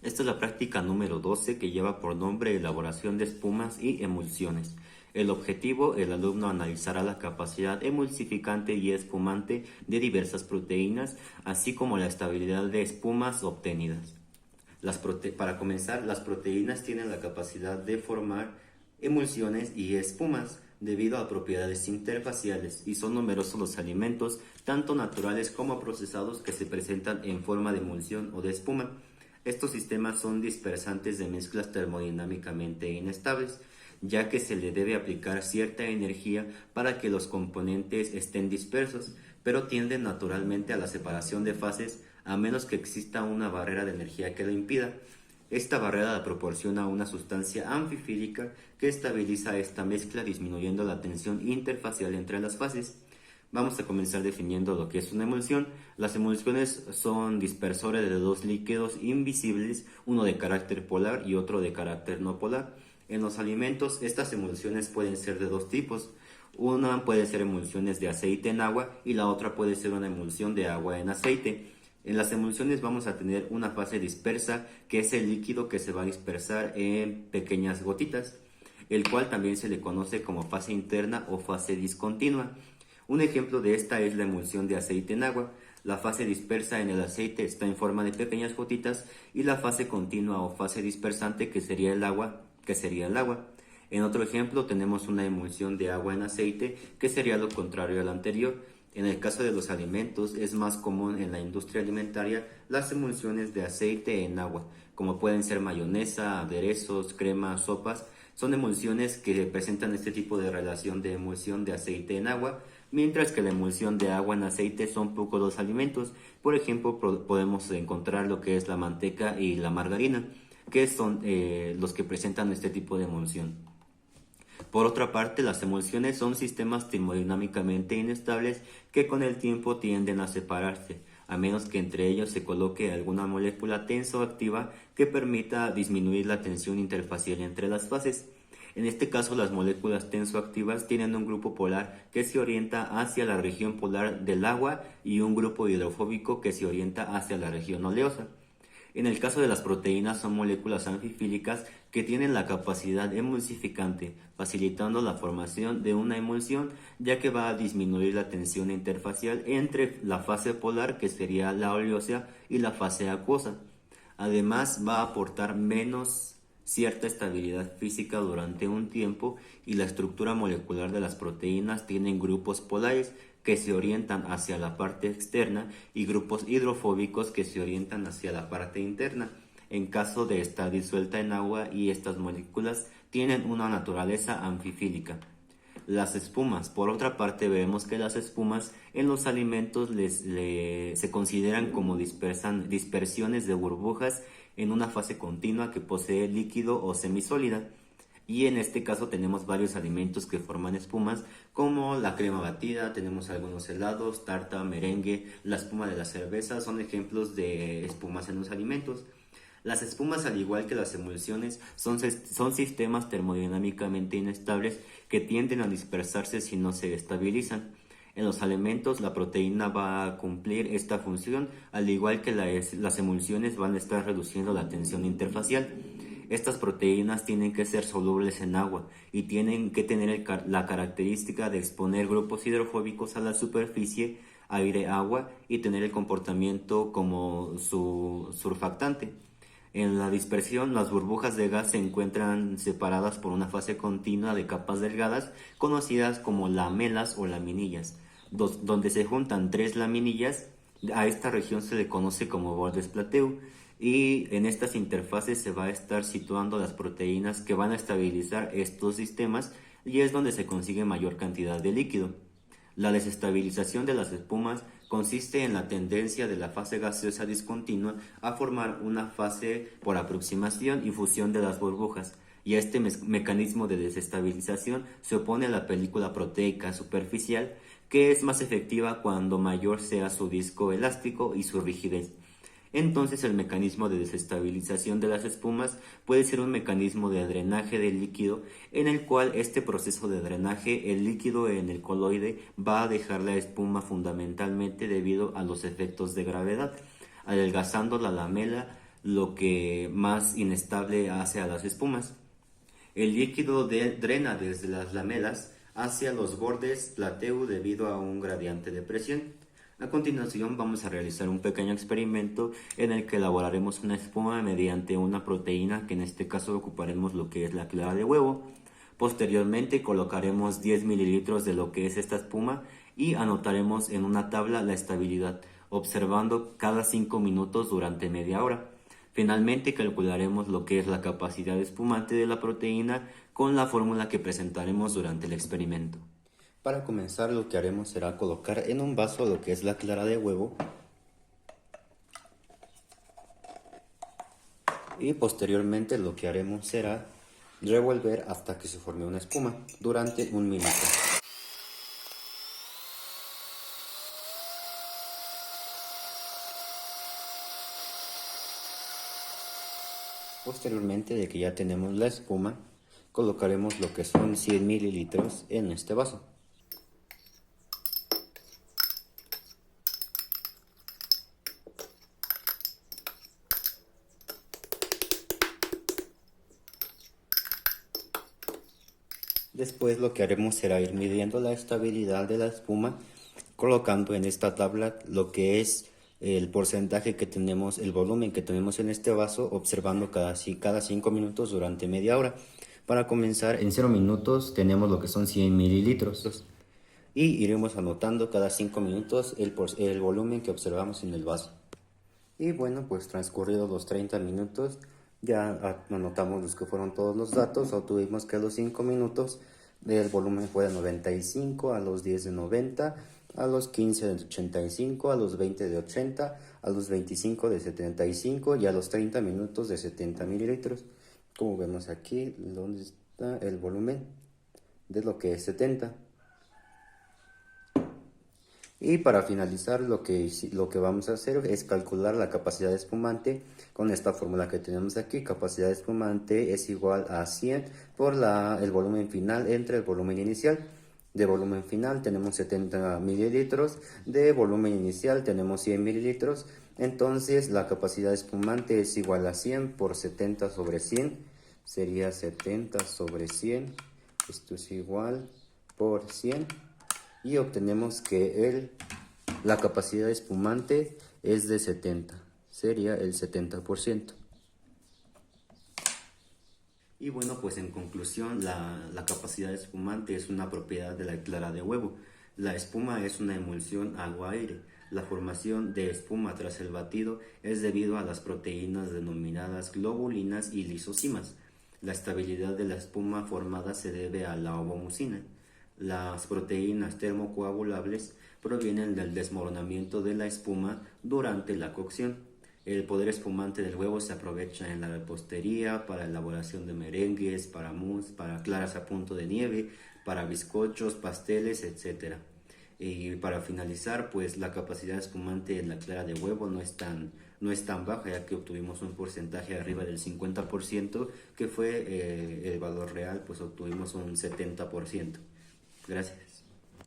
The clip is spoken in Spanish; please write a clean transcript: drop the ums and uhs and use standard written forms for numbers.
Esta es la práctica número 12 que lleva por nombre elaboración de espumas y emulsiones. El objetivo, el alumno analizará la capacidad emulsificante y espumante de diversas proteínas, así como la estabilidad de espumas obtenidas. Para comenzar, las proteínas tienen la capacidad de formar emulsiones y espumas debido a propiedades interfaciales y son numerosos los alimentos, tanto naturales como procesados, que se presentan en forma de emulsión o de espuma. Estos sistemas son dispersantes de mezclas termodinámicamente inestables, ya que se le debe aplicar cierta energía para que los componentes estén dispersos, pero tienden naturalmente a la separación de fases a menos que exista una barrera de energía que lo impida. Esta barrera la proporciona una sustancia anfifílica que estabiliza esta mezcla disminuyendo la tensión interfacial entre las fases. Vamos a comenzar definiendo lo que es una emulsión. Las emulsiones son dispersores de dos líquidos invisibles, uno de carácter polar y otro de carácter no polar. En los alimentos, estas emulsiones pueden ser de dos tipos. Una puede ser emulsiones de aceite en agua y la otra puede ser una emulsión de agua en aceite. En las emulsiones vamos a tener una fase dispersa, que es el líquido que se va a dispersar en pequeñas gotitas, el cual también se le conoce como fase interna o fase discontinua. Un ejemplo de esta es la emulsión de aceite en agua. La fase dispersa en el aceite está en forma de pequeñas gotitas y la fase continua o fase dispersante, que sería el agua. En otro ejemplo tenemos una emulsión de agua en aceite, que sería lo contrario al anterior. En el caso de los alimentos, es más común en la industria alimentaria las emulsiones de aceite en agua, como pueden ser mayonesa, aderezos, cremas, sopas. Son emulsiones que presentan este tipo de relación de emulsión de aceite en agua, mientras que la emulsión de agua en aceite son pocos los alimentos. Por ejemplo, podemos encontrar lo que es la manteca y la margarina, que son los que presentan este tipo de emulsión. Por otra parte, las emulsiones son sistemas termodinámicamente inestables que con el tiempo tienden a separarse, a menos que entre ellos se coloque alguna molécula tensoactiva que permita disminuir la tensión interfacial entre las fases. En este caso, las moléculas tensoactivas tienen un grupo polar que se orienta hacia la región polar del agua y un grupo hidrofóbico que se orienta hacia la región oleosa. En el caso de las proteínas, son moléculas anfifílicas que tienen la capacidad emulsificante, facilitando la formación de una emulsión, ya que va a disminuir la tensión interfacial entre la fase polar, que sería la oleosa, y la fase acuosa. Además, va a aportar menos cierta estabilidad física durante un tiempo, y la estructura molecular de las proteínas tienen grupos polares que se orientan hacia la parte externa y grupos hidrofóbicos que se orientan hacia la parte interna. En caso de estar disuelta en agua, y estas moléculas tienen una naturaleza anfifílica. Las espumas. Por otra parte, vemos que las espumas en los alimentos se consideran como dispersiones de burbujas en una fase continua que posee líquido o semisólida. Y en este caso tenemos varios alimentos que forman espumas, como la crema batida, tenemos algunos helados, tarta, merengue, la espuma de la cerveza, son ejemplos de espumas en los alimentos. Las espumas, al igual que las emulsiones, son sistemas termodinámicamente inestables que tienden a dispersarse si no se estabilizan. En los alimentos, la proteína va a cumplir esta función, al igual que las emulsiones van a estar reduciendo la tensión interfacial. Estas proteínas tienen que ser solubles en agua y tienen que tener la característica de exponer grupos hidrofóbicos a la superficie, aire, agua, y tener el comportamiento como su surfactante. En la dispersión, las burbujas de gas se encuentran separadas por una fase continua de capas delgadas, conocidas como lamelas o laminillas, donde se juntan tres laminillas. A esta región se le conoce como bordes plateu, y en estas interfaces se va a estar situando las proteínas que van a estabilizar estos sistemas, y es donde se consigue mayor cantidad de líquido. La desestabilización de las espumas consiste en la tendencia de la fase gaseosa discontinua a formar una fase por aproximación y fusión de las burbujas, y a este mecanismo de desestabilización se opone a la película proteica superficial, que es más efectiva cuando mayor sea su disco elástico y su rigidez. Entonces, el mecanismo de desestabilización de las espumas puede ser un mecanismo de drenaje del líquido, en el cual este proceso de drenaje, el líquido en el coloide va a dejar la espuma fundamentalmente debido a los efectos de gravedad, adelgazando la lamela lo que más inestable hace a las espumas. El líquido drena desde las lamelas hacia los bordes plateu debido a un gradiente de presión. A continuación vamos a realizar un pequeño experimento en el que elaboraremos una espuma mediante una proteína, que en este caso ocuparemos lo que es la clara de huevo. Posteriormente colocaremos 10 mililitros de lo que es esta espuma y anotaremos en una tabla la estabilidad, observando cada 5 minutos durante media hora. Finalmente calcularemos lo que es la capacidad espumante de la proteína con la fórmula que presentaremos durante el experimento. Para comenzar, lo que haremos será colocar en un vaso lo que es la clara de huevo y posteriormente lo que haremos será revolver hasta que se forme una espuma durante 1 minuto. Posteriormente de que ya tenemos la espuma, colocaremos lo que son 100 mililitros en este vaso. Después lo que haremos será ir midiendo la estabilidad de la espuma, colocando en esta tabla lo que es el porcentaje que tenemos, el volumen que tenemos en este vaso, observando cada 5 minutos durante media hora. Para comenzar, en 0 minutos tenemos lo que son 100 mililitros y iremos anotando cada 5 minutos el volumen que observamos en el vaso. Y bueno, pues transcurridos los 30 minutos, ya anotamos los que fueron todos los datos. Obtuvimos que a los 5 minutos el volumen fue de 95, a los 10 de 90, a los 15 de 85, a los 20 de 80, a los 25 de 75 y a los 30 minutos de 70 mililitros. Como vemos aquí, donde está el volumen de lo que es 70. Y para finalizar, lo que vamos a hacer es calcular la capacidad espumante con esta fórmula que tenemos aquí. Capacidad espumante es igual a 100 por el volumen final entre el volumen inicial. De volumen final tenemos 70 mililitros, de volumen inicial tenemos 100 mililitros. Entonces la capacidad espumante es igual a 100 por 70 sobre 100. Sería 70 sobre 100. Esto es igual por 100. Y obtenemos que la capacidad espumante es de 70, sería el 70%. Y bueno, pues en conclusión, la capacidad espumante es una propiedad de la clara de huevo. La espuma es una emulsión agua-aire. La formación de espuma tras el batido es debido a las proteínas denominadas globulinas y lisocimas. La estabilidad de la espuma formada se debe a la ovomucina. Las proteínas termocoagulables provienen del desmoronamiento de la espuma durante la cocción. El poder espumante del huevo se aprovecha en la repostería, para elaboración de merengues, para mousse, para claras a punto de nieve, para bizcochos, pasteles, etc. Y para finalizar, pues la capacidad espumante en la clara de huevo no es tan baja, ya que obtuvimos un porcentaje arriba del 50%, que fue el valor real, pues obtuvimos un 70%. Gracias.